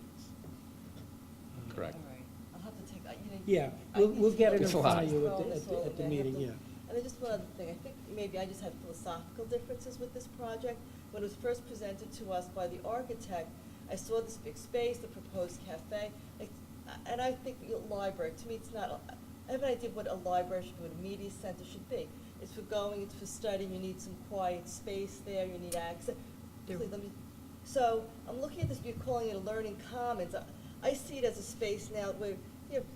Correct. All right, I'll have to take, Yeah, I we'll need to get it go in It's a lot. front of you through all this all at the day. I have meeting, to- yeah. And then just one other thing, I think maybe I just had philosophical differences with this project. When it was first presented to us by the architect, I saw this big space, the proposed cafe, and I think the library, to me, it's not, I have an idea of what a library should be, what a media center should be. It's for going, it's for studying, you need some quiet space there, you need access. So I'm looking at this, you're calling it a learning commons. I see it as a space now where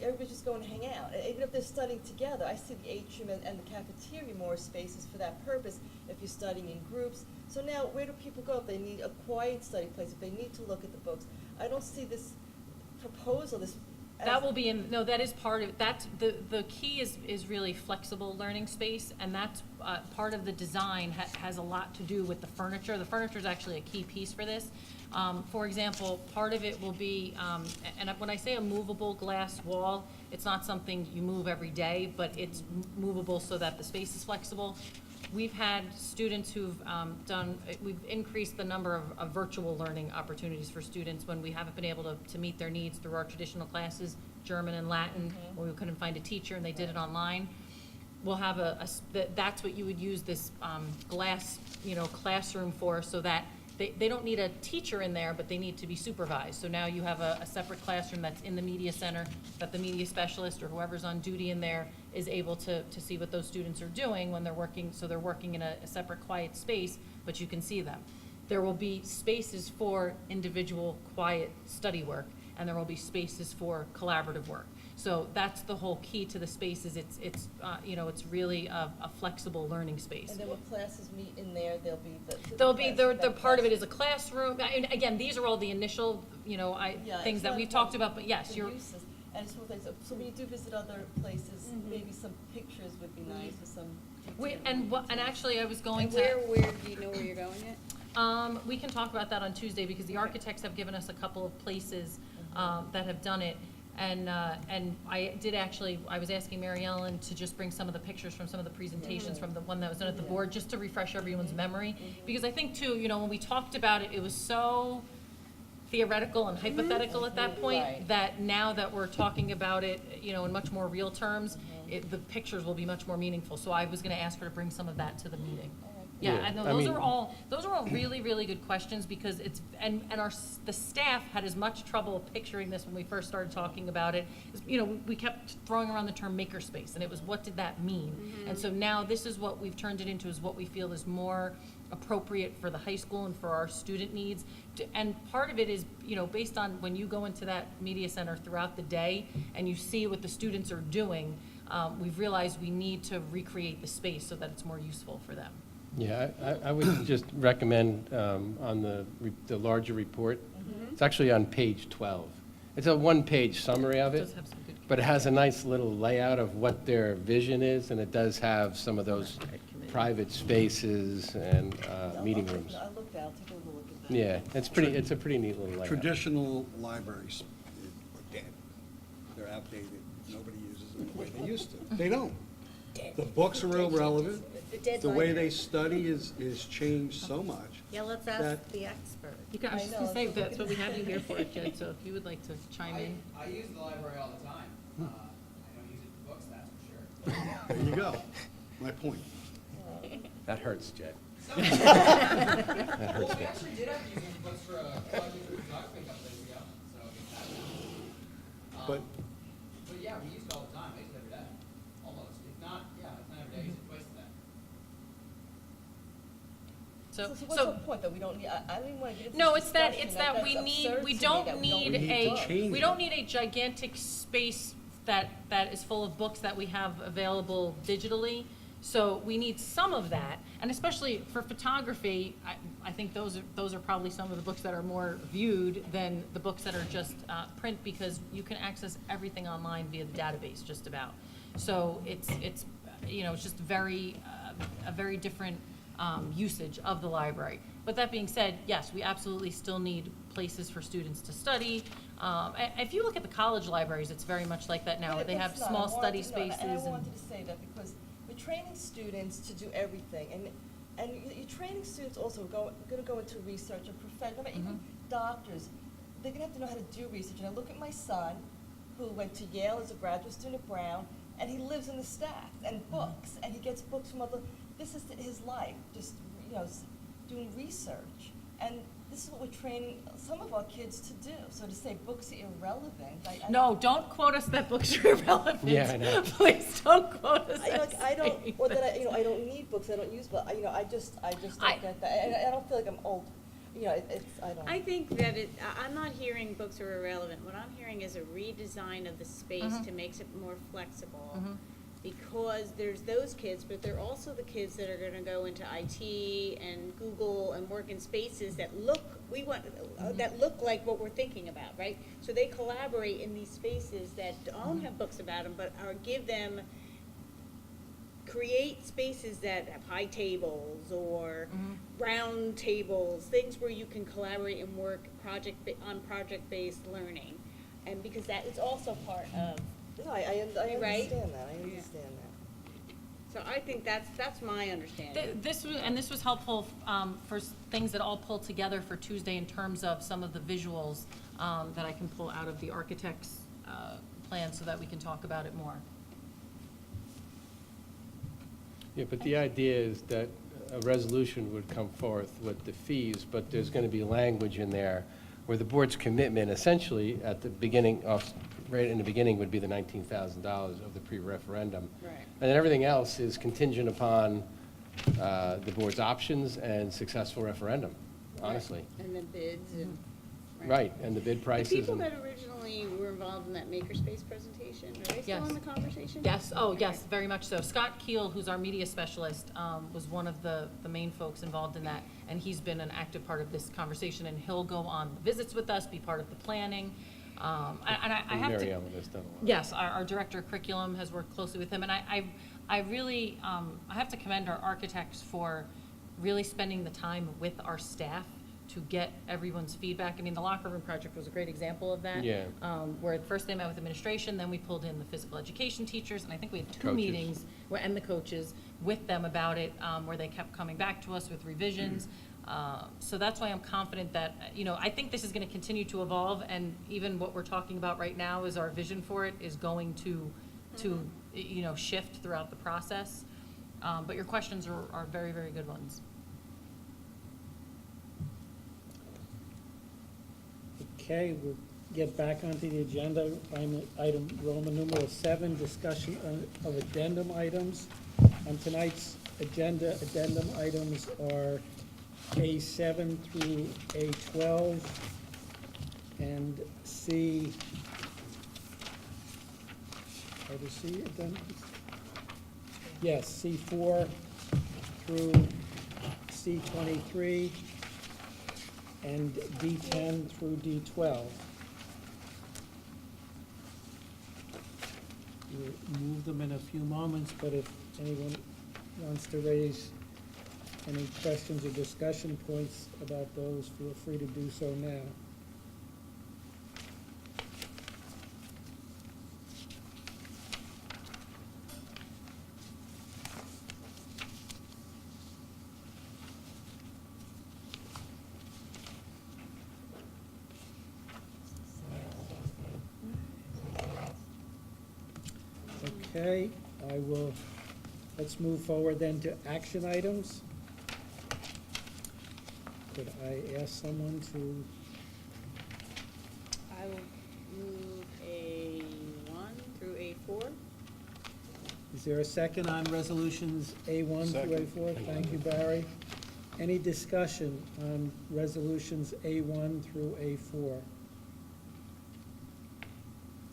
everybody's just going to hang out. And even if they're studying together, I see the atrium and the cafeteria more spaces for that purpose if you're studying in groups. So now, where do people go if they need a quiet study place, if they need to look at the books? I don't see this proposal, this. That will be in, no, that is part of, that's, the key is really flexible learning space, and that's, part of the design has a lot to do with the furniture. The furniture is actually a key piece for this. For example, part of it will be, and when I say a movable glass wall, it's not something you move every day, but it's movable so that the space is flexible. We've had students who've we've increased the number of virtual learning opportunities for students when we haven't been able to meet their needs through our traditional classes, German and Latin, where we couldn't find a teacher and they did it online. we'll have that's what you would use this glass, classroom for, so that they don't need a teacher in there, but they need to be supervised. So now you have a separate classroom that's in the media center, that the media specialist or whoever's on duty in there is able to see what those students are doing when they're working, so they're working in a separate quiet space, but you can see them. There will be spaces for individual quiet study work, and there will be spaces for collaborative work. So that's the whole key to the spaces. It's really a flexible learning space. And then when classes meet in there, they'll be They're part of it is a classroom. And again, these are all the initial, things that we've talked about, but yes, you're. Uses. And it's one thing, so when you do visit other places, maybe some pictures would be nice, or some. And actually, I was going And to. where, do you know where you're going yet? We can talk about that on Tuesday, because the architects have given us a couple of places that have done it. And I was asking Mary Ellen to just bring some of the pictures from some of the presentations from the one that was done at the board, just to refresh everyone's memory. Because I think too, when we talked about it, it was so theoretical and hypothetical at that point, Right. that now that we're talking about it, in much more real terms, the pictures will be much more meaningful. So I was gonna ask her to bring some of that to the meeting. Yeah, Yeah, and I those mean- are all really, really good questions, because the staff had as much trouble picturing this when we first started talking about it. We kept throwing around the term makerspace, and it was, what did that mean? And so now this is what we've turned it into, is what we feel is more appropriate for the high school and for our student needs. And part of it is, based on when you go into that media center throughout the day and you see what the students are doing, we've realized we need to recreate the space so that it's more useful for them. Yeah, I would just recommend on the larger report, it's actually on page 12. It's a one-page summary of It it, does have some good. but it has a nice little layout of what their vision is, and it does have some of those private spaces and meeting rooms. I looked out, take a little look at that. Yeah, it's a pretty neat little layout. Traditional libraries are dead. They're outdated. Nobody uses them the way they used to. They don't. The books are irrelevant. The way they study is changed so much. Yeah, let's ask ask the expert. I was just gonna say, that's what we have you here for, Jed, so if you would like to chime in. I use the library all the time. I don't use it for books, that's for sure. There you go. My point. That hurts, Jed. Well, we actually did have to use those books for a project we were talking about days ago, so. But But yeah, we use it all the time, I use it every day, almost, if not every day, I use it twice a day. So what's the point, though? We don't need, I don't even want to get into No, this it's that, discussion. it's that we That's need, absurd we to me don't that need We need to change we it. don't need a gigantic space that is full of books that we have available digitally. So we need some of that, and especially for photography, I think those are probably some of the books that are more viewed than the books that are just print, because you can access everything online via the database, just about. So it's just a very different usage of the library. But that being said, yes, we absolutely still need places for students to study. If you look at the college libraries, it's very much like that now. Yeah, They have it's not. small I wanted study to know, spaces. And I wanted to say that because we're training students to do everything, and you're training students also going to go into research or professional, even doctors. They're going to have to know how to do research. And I look at my son, who went to Yale as a graduate student at Brown, and he lives in the staff and books, and he gets books from other. This is his life, just doing research, and this is what we're training some of our kids to do. So to say books are irrelevant, No, don't quote us that books are irrelevant. Yeah, I know. Please don't quote us I that don't, or that statement. I don't need books. I don't use books. I just don't get that. And I don't feel like I'm old. I don't. I think that I'm not hearing books are irrelevant. What I'm hearing is a redesign of the space to make it more flexible. Because there's those kids, but there are also the kids that are gonna go into IT and Google and work in spaces that look like what we're thinking about, right? So they collaborate in these spaces that don't have books about them, but create spaces that have high tables or round tables, things where you can collaborate and work on project-based learning. And because that is also part of. No, I understand Right? that. I understand that. So I think that's my understanding. This was helpful for things that all pull together for Tuesday in terms of some of the visuals that I can pull out of the architect's plan so that we can talk about it more. Yeah, but the idea is that a resolution would come forth with the fees, but there's going to be language in there where the board's commitment essentially at the beginning of, right in the beginning would be the $19,000 of the pre-referendum. Right. And then everything else is contingent upon the board's options and successful referendum, honestly. And the bids and. Right, and the bid The prices. people and- that originally were involved in that makerspace presentation, are they still Yes. in the conversation? Yes, oh, yes, very much so. Scott Keel, who's our media specialist, was one of the main folks involved in that, and he's been an active part of this conversation, and he'll go on visits with us, be part of the planning. And I And have to. Mary Ellen has done a lot. Yes, our director of curriculum has worked closely with him, and I really, I have to commend our architects for really spending the time with our staff to get everyone's feedback. I mean, the locker room project was a great example of that. Yeah. Where at first they met with administration, then we pulled in the physical education teachers, and I think we had two Coaches. meetings, and the coaches, with them about it, where they kept coming back to us with revisions. So that's why I'm confident that, I think this is gonna continue to evolve, and even what we're talking about right now is our vision for it is going to shift throughout the process. But your questions are very, very good ones. Okay, we'll get back onto the agenda. Item Roman numeral 7, discussion of addendum items. On tonight's agenda, addendum items are A7 through A12 and C. Are the C addendums? Yes, C4 through C23 and D10 through D12. We'll move them in a few moments, but if anyone wants to raise any questions or discussion points about those, feel free to do so now. Okay, let's move forward then to action items. Could I ask someone to, I will move A1 through A4. is there a second on resolutions A1 through A4? Thank you, Barry. Any discussion on resolutions A1 through A4?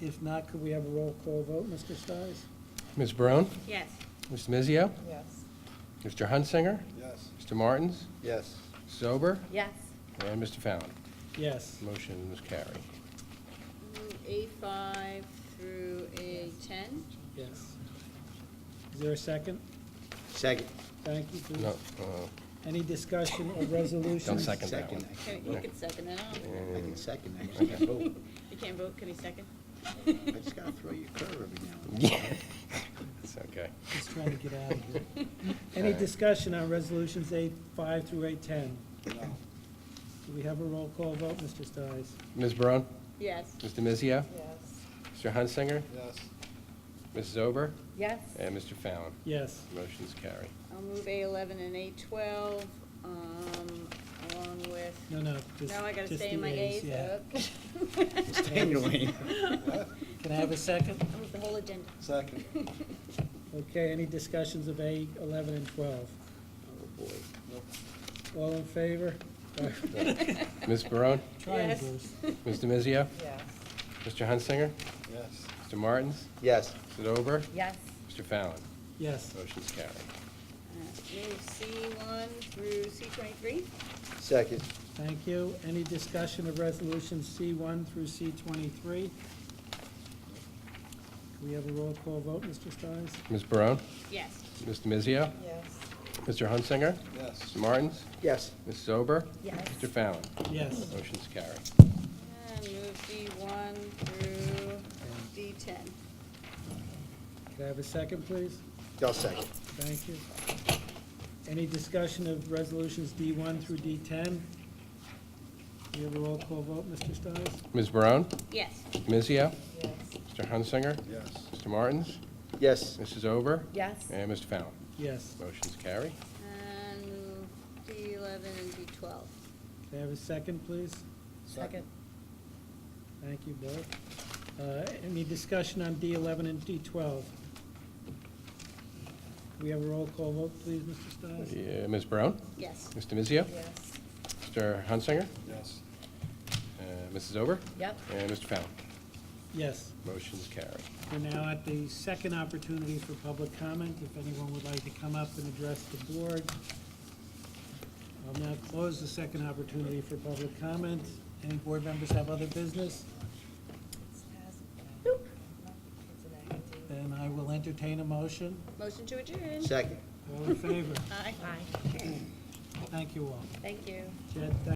If not, could we have a roll call vote, Mr. Stiles? Ms. Barone? Yes. Mr. Mizio? Yes. Mr. Hunsinger? Yes. Mr. Martins? Yes. Sober? Yes. And Mr. Fallon? Yes. Motion was carried. Move A5 through A10. Yes. Is there a second? Second. Thank you, Bruce. No, Any discussion of resolutions? don't second that Second. one. Okay, you can second it out. I can second, I just can't vote. You can't vote, can he second? I just gotta throw you a curve every now and then. Yeah. It's okay. Just trying to get out of here. Any discussion on resolutions A5 through A10? No. Do we have a roll call vote, Mr. Stiles? Ms. Barone? Yes. Mr. Mizio? Yes. Mr. Hunsinger? Yes. Mrs. Ober? Yes. And Mr. Fallon? Yes. Motion's carried. I'll move A11 and A12, along with, No, just. now I gotta just stay in the my A's, A's? yeah. Okay. Stay in your lane. Can I have a second? I'll move the whole agenda. Second. Okay, any discussions of A11 and 12? Oh, boy. All in favor? Ms. Barone? Trying, Yes. Bruce. Mr. Mizio? Yes. Mr. Hunsinger? Yes. Mr. Martins? Yes. Mrs. Ober? Yes. Mr. Fallon? Yes. Motion's carried. Move C1 through C23. Second. Thank you. Any discussion of resolutions C1 through C23? Can we have a roll call vote, Mr. Stiles? Ms. Barone? Yes. Mr. Mizio? Yes. Mr. Hunsinger? Yes. Mr. Martins? Yes. Mrs. Ober? Yes. Mr. Fallon? Yes. Motion's carried. And move D1 through D10. Can I have a second, please? I'll second. Thank you. Any discussion of resolutions D1 through D10? Can we have a roll call vote, Mr. Stiles? Ms. Barone? Yes. Mizio? Yes. Mr. Hunsinger? Yes. Mr. Martins? Yes. Mrs. Ober? Yes. And Mr. Fallon? Yes. Motion's carry. And move D11 and D12. May I have a second, please? Second. Thank you both. Any discussion on D11 and D12? Can we have a roll call vote, please, Mr. Stiles? Yeah, Ms. Barone? Yes. Mr. Mizio? Yes. Mr. Hunsinger? Yes. Mrs. Ober? Yep. And Mr. Fallon? Yes. Motion's carry. We're now at the second opportunity for public comment. If anyone would like to come up and address the board. I'll now close the second opportunity for public comment. Any board members have other business? Nope. It's an acting. Then I will entertain a motion. Motion to adjourn. Second. All in favor? Aye. Thank you all. Thank you. Jed, thank